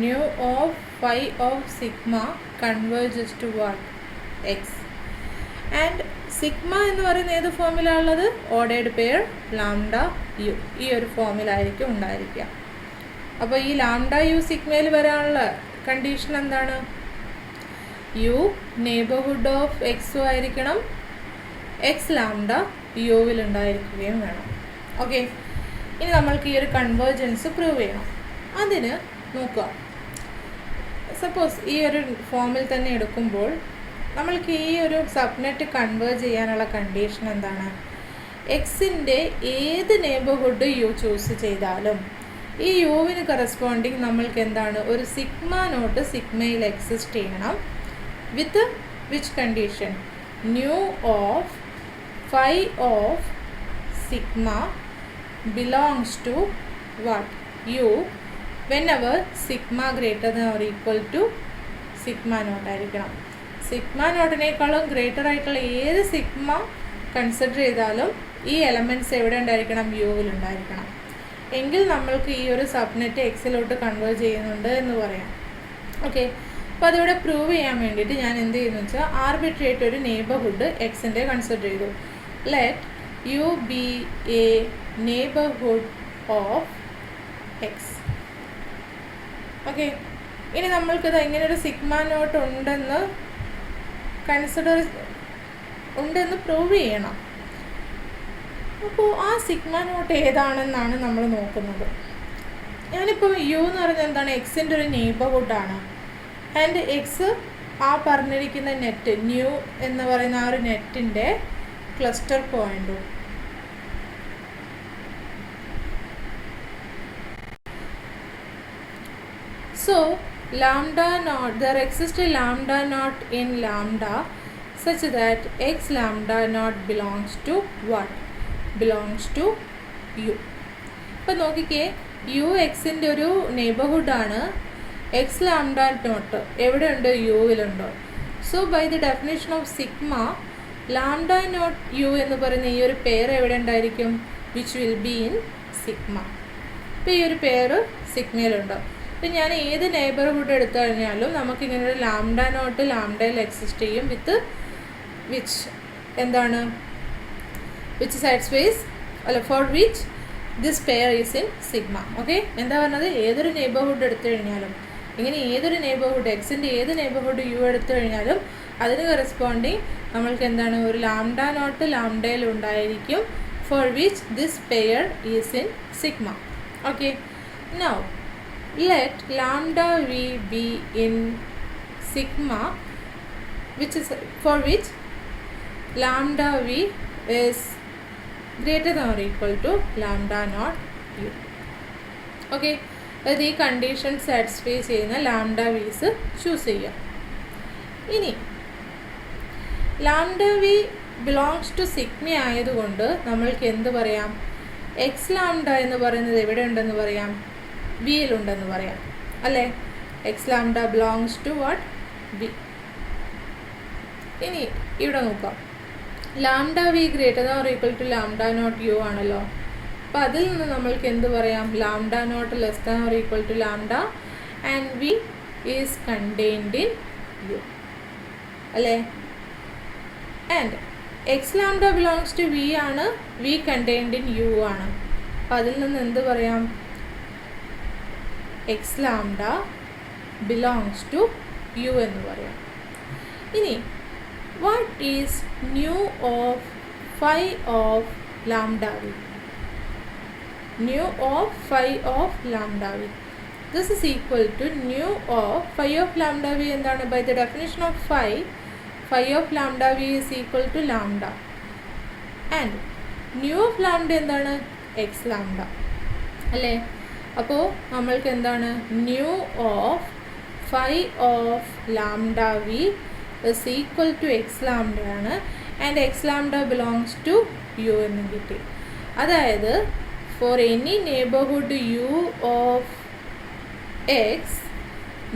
nu of phi of sigma converges to what? X. And sigma എന്ന് പറയുന്ന ഏത് ഫോമിലാണുള്ളത്? Ordered pair lambda U. ഈ ഒരു ഫോമിലായിരിക്കും ഉണ്ടായിരിക്കുക. അപ്പോൾ ഈ lambda U സിഗ്മയിൽ വരാനുള്ള കണ്ടീഷൻ എന്താണ്? യു നെയ്ബർഹുഡ് ഓഫ് എക്സും ആയിരിക്കണം, എക്സ് ലാംഡ യുവിൽ ഉണ്ടായിരിക്കുകയും വേണം. ഓക്കെ, ഇനി നമ്മൾക്ക് ഈ ഒരു കൺവേർജൻസ് പ്രൂവ് ചെയ്യണം. അതിന് നോക്കുക. സപ്പോസ് ഈ ഒരു ഫോമിൽ തന്നെ എടുക്കുമ്പോൾ നമ്മൾക്ക് ഈ ഒരു സബ്നെറ്റ് കൺവേർജ് ചെയ്യാനുള്ള കണ്ടീഷൻ എന്താണ്? എക്സിൻ്റെ ഏത് നെയ്ബർഹുഡ് യു ചൂസ് ചെയ്താലും ഈ യുവിന് കറസ്പോണ്ടിങ് നമ്മൾക്ക് എന്താണ്? ഒരു സിഗ്മ നോട്ട് സിഗ്മയിൽ എക്സിസ്റ്റ് ചെയ്യണം. With which condition? Nu of phi of sigma belongs to what? U whenever sigma greater than or equal to sigma naught ആയിരിക്കണം. സിഗ്മ നോട്ടിനേക്കാളും ഗ്രേറ്റർ ആയിട്ടുള്ള ഏത് സിഗ്മ കൺസിഡർ ചെയ്താലും ഈ എലമെൻറ്റ്സ് എവിടെ ഉണ്ടായിരിക്കണം? യുവിൽ ഉണ്ടായിരിക്കണം. എങ്കിൽ നമ്മൾക്ക് ഈ ഒരു സബ്നെറ്റ് എക്സിലോട്ട് കൺവേർട്ട് ചെയ്യുന്നുണ്ട് എന്ന് പറയാം. ഓക്കെ, അപ്പോൾ അതിവിടെ പ്രൂവ് ചെയ്യാൻ വേണ്ടിയിട്ട് ഞാൻ എന്ത് ചെയ്യുന്നു വെച്ചാൽ ആർബിട്രറി ആയിട്ട് ഒരു നെയ്ബർഹുഡ് എക്സിൻ്റെ കൺസിഡർ ചെയ്തു. Let you B A neighbourhood of x. Okay, ഇനി നമ്മൾക്കിത് ഇങ്ങനൊരു സിഗ്മ നോട്ട് ഉണ്ടെന്ന് പ്രൂവ് ചെയ്യണം. അപ്പോൾ ആ സിഗ്മ നോട്ട് ഏതാണെന്നാണ് നമ്മൾ നോക്കുന്നത്. ഞാനിപ്പോൾ യു എന്ന് പറഞ്ഞാൽ എന്താണ്? എക്സിൻ്റെ ഒരു നെയ്ബർഹുഡാണ്. ആൻഡ് എക്സ് ആ പറഞ്ഞിരിക്കുന്ന നെറ്റ് ന്യൂ എന്ന് പറയുന്ന ആ ഒരു നെറ്റിൻ്റെ cluster പോയിൻറ്റും. So lambda naught, there exists a lambda naught in lambda such that x lambda naught belongs to what? Belongs to u. അപ്പോൾ നോക്കിക്കേ, യു എക്സിൻ്റെ ഒരു നെയ്ബർഹുഡാണ്. എക്സ് ലാംഡ നോട്ട് എവിടെയുണ്ട്? യുവിലുണ്ടോ? So by the definition of sigma, lambda naught U എന്ന് പറയുന്ന ഈ ഒരു പെയർ എവിടെ ഉണ്ടായിരിക്കും? which will be in sigma. ഇപ്പോൾ ഈ ഒരു പെയർ സിഗ്മയിലുണ്ട്. ഇപ്പം ഞാൻ ഏത് നെയ്ബർഹുഡ് എടുത്തു കഴിഞ്ഞാലും നമുക്കിങ്ങനെ ഒരു ലാംഡ നോട്ട് ലാംഡയിൽ എക്സിസ്റ്റ് ചെയ്യും വിത്ത് വിച്ച് എന്താണ് വിച്ച് സാറ്റിസ്ഫൈസ് അല്ല for which this pair is in sigma. Okay, എന്താ പറഞ്ഞത്? ഏതൊരു നെയ്ബർഹുഡ് എടുത്തു കഴിഞ്ഞാലും ഇങ്ങനെ ഏതൊരു നെയ്ബർഹുഡ് എക്സിൻ്റെ ഏത് നെയ്ബർഹുഡ് യു എടുത്തു കഴിഞ്ഞാലും അതിന് കറസ്പോണ്ടിങ് നമ്മൾക്ക് എന്താണ് ഒരു ലാംഡ നോട്ട് ലാംഡയിൽ ഉണ്ടായിരിക്കും for which this pair is in sigma. Okay, now let lambda v be in sigma, which is for which lambda v is greater than or equal to lambda naught u. Okay, അത് ഈ condition satisfy ചെയ്യുന്ന lambda v's choose ചെയ്യാം. ഇനി lambda v belongs to sigma ആയതുകൊണ്ട് നമ്മൾക്ക് എന്ത് പറയാം? X lambda എന്ന് പറയുന്നത് എവിടെ ഉണ്ടെന്ന് പറയാം? വിയിലുണ്ടെന്ന് പറയാം അല്ലേ? X lambda belongs to what? V. ഇനി ഇവിടെ നോക്കാം, lambda V greater than or equal to lambda naught U ആണല്ലോ. അപ്പോൾ അതിൽ നിന്ന് നമ്മൾക്ക് എന്ത് പറയാം? Lambda naught less than or equal to lambda and V is contained in U അല്ലേ? And X lambda belongs to V ആണ്, വി കണ്ടെയ്ൻഡ് ഇൻ യു ആണ്. അപ്പോൾ അതിൽ നിന്ന് എന്ത് പറയാം? X lambda belongs to U എന്ന് പറയാം. ഇനി what is nu of phi of lambda V? Nu of phi of lambda V, this is equal to nu of phi of lambda V. എന്താണ്? By the definition of phi of lambda V is equal to lambda and nu of lambda എന്താണ്? X lambda അല്ലേ? അപ്പോൾ നമ്മൾക്ക് എന്താണ്? Nu of phi of lambda V is equal to X lambda ആണ് and X lambda belongs to U എന്ന് കിട്ടി. അതായത് for any neighbourhood U of x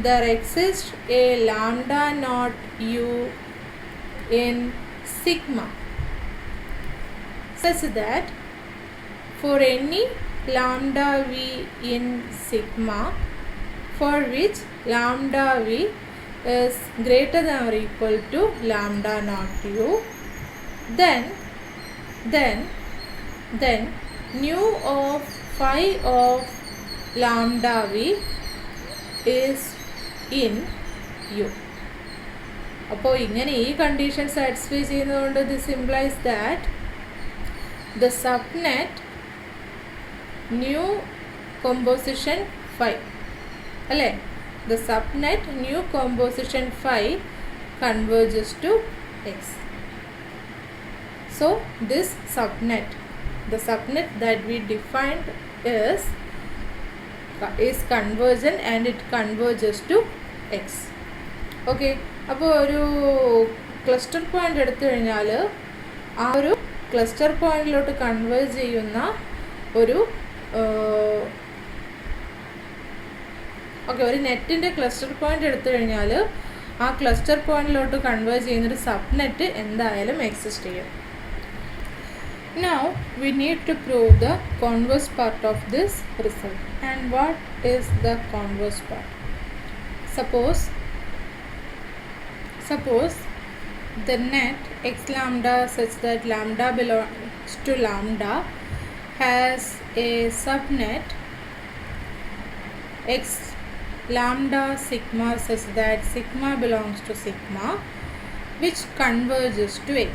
there exist a lambda naught u in sigma such that for any lambda v in sigma for which lambda v is greater than or equal to lambda naught u, then nu of phi of lambda v is in u. അപ്പോൾ ഇങ്ങനെ ഈ condition satisfy ചെയ്യുന്നതുകൊണ്ട് this implies that the subnet new composition phi alle, the subnet new composition phi converges to x. So this subnet, the subnet that we defined is convergent and it converges to x. Okay, അപ്പോൾ ഒരു cluster point എടുത്തു കഴിഞ്ഞാൽ ആ ഒരു cluster പോയിന്റിലോട്ട് converge ചെയ്യുന്ന ഒരു ഒരു നെറ്റിൻ്റെ ക്ലസ്റ്റർ പോയിന്റ് എടുത്തു കഴിഞ്ഞാൽ ആ ക്ലസ്റ്റർ പോയിന്റിലോട്ട് കൺവേർജ് ചെയ്യുന്നൊരു സബ്നെറ്റ് എന്തായാലും എക്സിസ്റ്റ് ചെയ്യും. Now we need to prove the converse part of this result. And what is the converse part? Suppose the net x lambda such that lambda belongs to lambda has a subnet x lambda sigma such that sigma belongs to sigma which converges to x.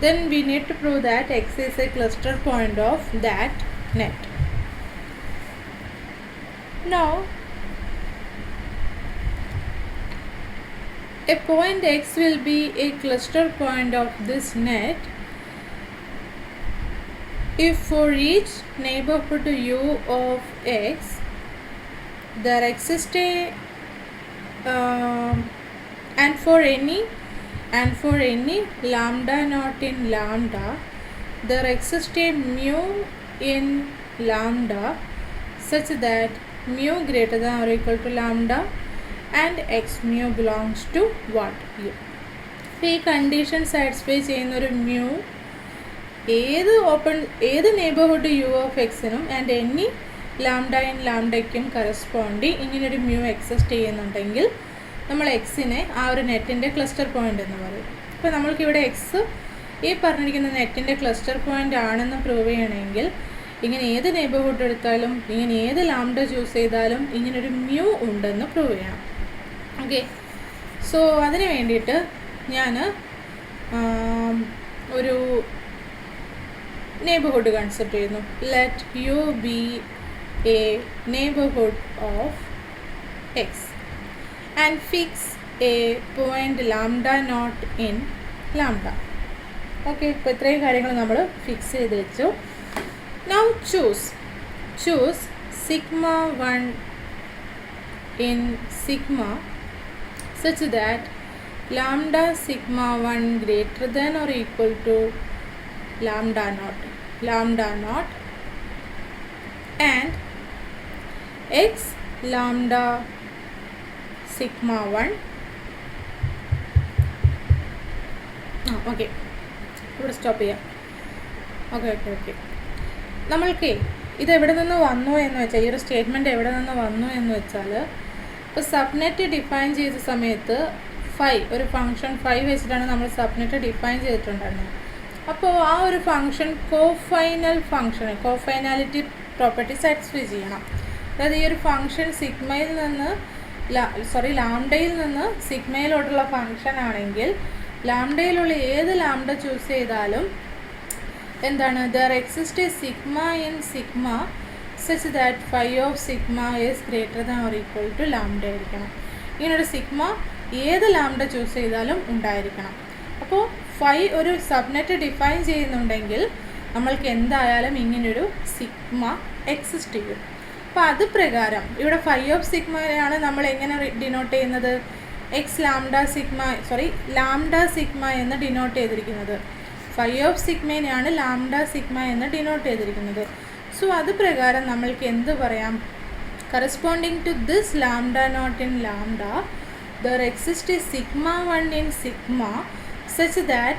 Then we need to prove that x is a cluster point of that net. Now a point x will be a cluster point of this net if for each neighborhood u of x there exists a and for any lambda not in lambda there exists a mu in lambda such that mu greater than or equal to lambda and x mu belongs to what? U. അപ്പോൾ ഈ condition satisfy ചെയ്യുന്നൊരു mu ഏത് neighbourhood U of എക്സിനും and any lambda in ലാംഡയ്ക്കും corresponding ഇങ്ങനൊരു mu exist ചെയ്യുന്നുണ്ടെങ്കിൽ നമ്മൾ എക്സിനെ ആ ഒരു നെറ്റിൻ്റെ ക്ലസ്റ്റർ പോയിൻ്റ് എന്ന് പറയും. അപ്പോൾ നമ്മൾക്കിവിടെ എക്സ് ഈ പറഞ്ഞിരിക്കുന്ന നെറ്റിൻ്റെ ക്ലസ്റ്റർ പോയിൻ്റ് ആണെന്ന് പ്രൂവ് ചെയ്യണമെങ്കിൽ ഇങ്ങനെ ഏത് നെയ്ബർഹുഡ് എടുത്താലും ഇങ്ങനെ ഏത് ലാംഡ ചൂസ് ചെയ്താലും ഇങ്ങനൊരു മ്യൂ ഉണ്ടെന്ന് പ്രൂവ് ചെയ്യണം. ഓക്കെ, സോ അതിന് വേണ്ടിയിട്ട് ഞാൻ ഒരു നെയ്ബർഹുഡ് കൺസിഡർ ചെയ്യുന്നു. Let you B A neighbourhood of x and fix A point lambda naught in lambda. Okay, ഇപ്പോൾ ഇത്രയും കാര്യങ്ങൾ നമ്മൾ ഫിക്സ് ചെയ്ത് വെച്ചു. Now choose sigma 1 in sigma such that lambda sigma 1 greater than or equal to lambda naught and x lambda sigma 1. Okay, ഇവിടെ stop ചെയ്യാം. Okay നമ്മൾക്ക് ഇത് എവിടെ നിന്ന് വന്നു എന്ന് വെച്ചാൽ ഈ ഒരു സ്റ്റേറ്റ്മെൻറ്റ് എവിടെ നിന്ന് വന്നു എന്ന് വെച്ചാൽ ഇപ്പോൾ സബ്നെറ്റ് ഡിഫൈൻ ചെയ്ത സമയത്ത് ഒരു ഫംഗ്ഷൻ വെച്ചിട്ടാണ് നമ്മൾ സബ്നെറ്റ് ഡിഫൈൻ ചെയ്തിട്ടുണ്ടായിരുന്നത്. അപ്പോൾ ആ ഒരു ഫംഗ്ഷൻ കോഫൈനാലിറ്റി പ്രോപ്പർട്ടി സാറ്റിസ്ഫൈ ചെയ്യണം. അതായത് ഈ ഒരു ഫംഗ്ഷൻ ലാംഡയിൽ നിന്ന് സിഗ്മയിലോട്ടുള്ള ഫംഗ്ഷൻ ആണെങ്കിൽ ലാംഡയിലുള്ള ഏത് ലാംഡ ചൂസ് ചെയ്താലും എന്താണ് there exists a sigma in sigma such that phi of sigma is greater than or equal to lambda ആയിരിക്കണം. ഇങ്ങനൊരു സിഗ്മ ഏത് ലാംഡ ചൂസ് ചെയ്താലും ഉണ്ടായിരിക്കണം. അപ്പോൾ ഒരു സബ്നെറ്റ് ഡിഫൈൻ ചെയ്യുന്നുണ്ടെങ്കിൽ നമ്മൾക്ക് എന്തായാലും ഇങ്ങനൊരു സിഗ്മ എക്സിസ്റ്റ് ചെയ്യും. അപ്പോൾ അത് പ്രകാരം ഇവിടെ ഓഫ് സിഗ്മയാണ് നമ്മൾ എങ്ങനെ ഡിനോട്ട് ചെയ്യുന്നത്? ലാംഡ സിഗ്മ എന്ന് ഡിനോട്ട് ചെയ്തിരിക്കുന്നത്. ഓഫ് സിഗ്മേനെയാണ് ലാംഡ സിഗ്മ എന്ന് ഡിനോട്ട് ചെയ്തിരിക്കുന്നത്. സോ അത് പ്രകാരം നമ്മൾക്ക് എന്ത് പറയാം? Corresponding to this lambda naught in lambda there exist sigma 1 in sigma such that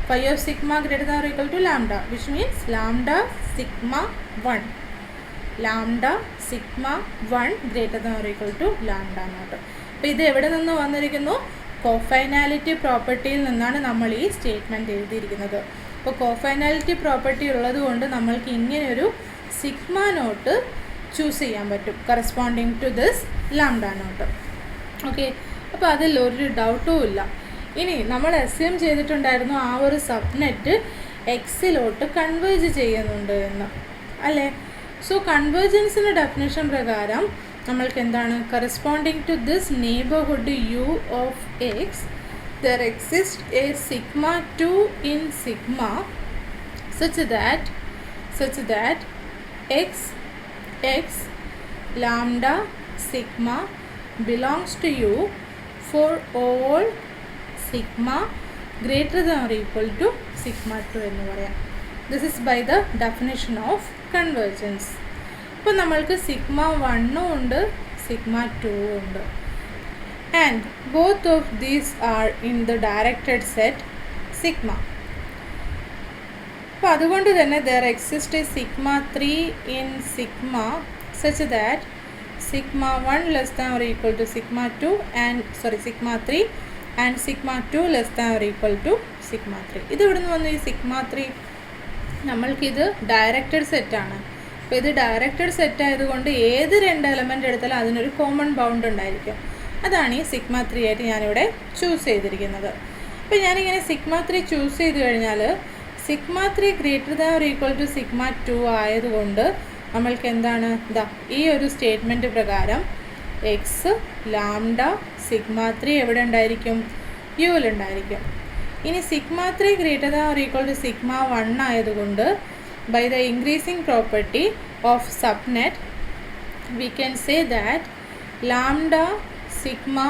phi of sigma greater than or equal to lambda, which means lambda sigma 1 greater than or equal to lambda naught. അപ്പോൾ ഇത് എവിടെ നിന്ന് വന്നിരിക്കുന്നു? കോഫൈനാലിറ്റി പ്രോപ്പർട്ടിയിൽ നിന്നാണ് നമ്മൾ ഈ statement എഴുതിയിരിക്കുന്നത്. അപ്പോൾ കോഫൈനാലിറ്റി പ്രോപ്പർട്ടി ഉള്ളത് കൊണ്ട് നമ്മൾക്ക് ഇങ്ങനെയൊരു സിഗ്മ നോട്ട് ചൂസ് ചെയ്യാൻ പറ്റും corresponding to this lambda naught. Okay, അപ്പോൾ അതിൽ ഒരു ഡൗട്ടും ഇല്ല. ഇനി നമ്മൾ അസ്യൂം ചെയ്തിട്ടുണ്ടായിരുന്നു ആ ഒരു സബ്നെറ്റ് എക്സിലോട്ട് കൺവേർജ് ചെയ്യുന്നുണ്ട് എന്ന്, അല്ലേ? സോ കൺവേർജൻസിൻ്റെ ഡെഫിനേഷൻ പ്രകാരം നമ്മൾക്ക് എന്താണ്? Corresponding to this neighbourhood U of x there exists a sigma 2 in sigma such that x lambda sigma belongs to u for all sigma greater than or equal to sigma 2 എന്ന് പറയാം. This is by the definition of convergence. ഇപ്പോൾ നമ്മൾക്ക് sigma 1 ഉണ്ട്, sigma 2 ഉണ്ട്, and both of these are in the directed set sigma. അപ്പോൾ അതുകൊണ്ട് തന്നെ there exists a sigma 3 in sigma such that sigma 1 less than or equal to sigma 2 sigma 3 and sigma 2 less than or equal to sigma 3. ഇത് ഇവിടെ നിന്ന് വന്നു. ഈ sigma 3 നമ്മൾക്കിത് directed സെറ്റാണ്. അപ്പോൾ ഇത് ഡയറക്റ്റഡ് സെറ്റ് ആയതുകൊണ്ട് ഏത് രണ്ട് എലമെൻ്റ് എടുത്താലും അതിനൊരു കോമൺ ബൗണ്ട് ഉണ്ടായിരിക്കും. അതാണ് ഈ സിഗ്മ 3 ആയിട്ട് ഞാനിവിടെ ചൂസ് ചെയ്തിരിക്കുന്നത്. അപ്പോൾ ഞാനിങ്ങനെ സിഗ്മ 3 ചൂസ് ചെയ്ത് കഴിഞ്ഞാൽ sigma 3 greater than or equal to sigma 2 ആയതുകൊണ്ട് നമ്മൾക്ക് എന്താണ്? ഈ ഒരു സ്റ്റേറ്റ്മെൻറ്റ് പ്രകാരം എക്സ് ലാംഡ സിഗ്മ 3 എവിടെ ഉണ്ടായിരിക്കും? യുവിലുണ്ടായിരിക്കും. ഇനി sigma 3 greater than or equal to sigma 1 ആയതുകൊണ്ട് by the increasing property of subnet we can say that lambda sigma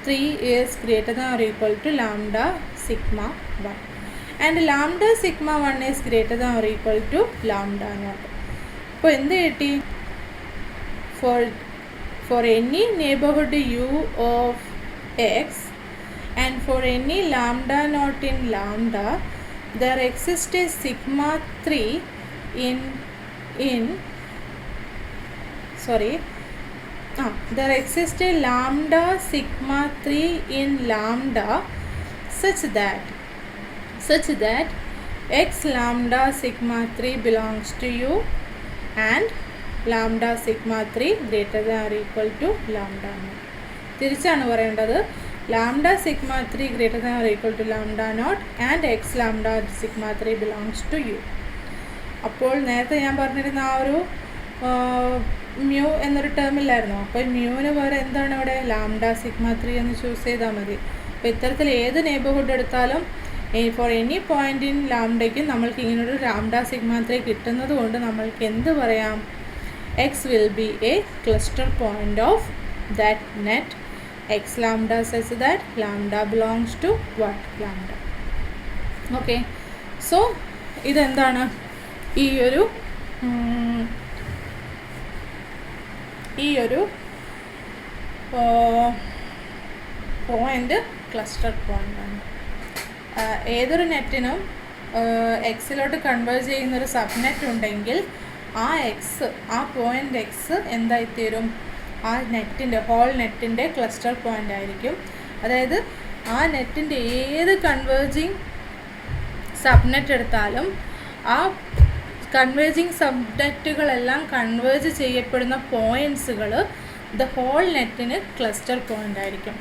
3 is greater than or equal to lambda sigma 1 and lambda sigma 1 is greater than or equal to lambda naught. അപ്പോൾ എന്ത് കിട്ടി? for any neighborhood u of x and for any lambda naught in lambda there exists a sigma 3 there exists a lambda sigma 3 in lambda such that x lambda sigma 3 belongs to u and lambda sigma 3 greater than or equal to lambda naught. തിരിച്ചാണ് പറയേണ്ടത്. lambda sigma 3 greater than or equal to lambda naught and x lambda sigma 3 belongs to u. അപ്പോൾ നേരത്തെ ഞാൻ പറഞ്ഞിരുന്ന ആ ഒരു mu എന്നൊരു ടേമില്ലായിരുന്നോ? അപ്പോൾ മ്യൂവിന് പകരം എന്താണ് ഇവിടെ ലാംഡ സിഗ്മ 3 എന്ന് ചൂസ് ചെയ്താൽ മതി. അപ്പോൾ ഇത്തരത്തിൽ ഏത് നെയ്ബർഹുഡ് എടുത്താലും ഫോർ എനി പോയിൻ്റ് ഇൻ ലാംഡയ്ക്ക് നമ്മൾക്ക് ഇങ്ങനൊരു ലാംഡ സിഗ്മ 3 കിട്ടുന്നത് കൊണ്ട് നമ്മൾക്ക് എന്ത് പറയാം? X will be A cluster point of that net x lambda such that lambda belongs to what? Lambda. Okay, so ഇതെന്താണ്? ഈ ഒരു പോയിൻ്റ് ക്ലസ്റ്റർ പോയിൻ്റ് ആണ്. ഏതൊരു നെറ്റിനും എക്സിലോട്ട് കൺവേർട്ട് ചെയ്യുന്നൊരു സബ്നെറ്റ് ഉണ്ടെങ്കിൽ ആ പോയിൻ്റ് എക്സ് എന്തായിത്തീരും? ആ നെറ്റിൻ്റെ ഹോൾ നെറ്റിൻ്റെ ക്ലസ്റ്റർ പോയിൻ്റ് ആയിരിക്കും. അതായത് ആ നെറ്റിൻ്റെ ഏത് കൺവേർജിങ് സബ്നെറ്റ് എടുത്താലും ആ കൺവേർജിങ് സബ്നെറ്റുകളെല്ലാം കൺവേർജ് ചെയ്യപ്പെടുന്ന പോയിൻറ്റ്സുകൾ ദ ഹോൾ നെറ്റിന് ക്ലസ്റ്റർ പോയിൻ്റ് ആയിരിക്കും.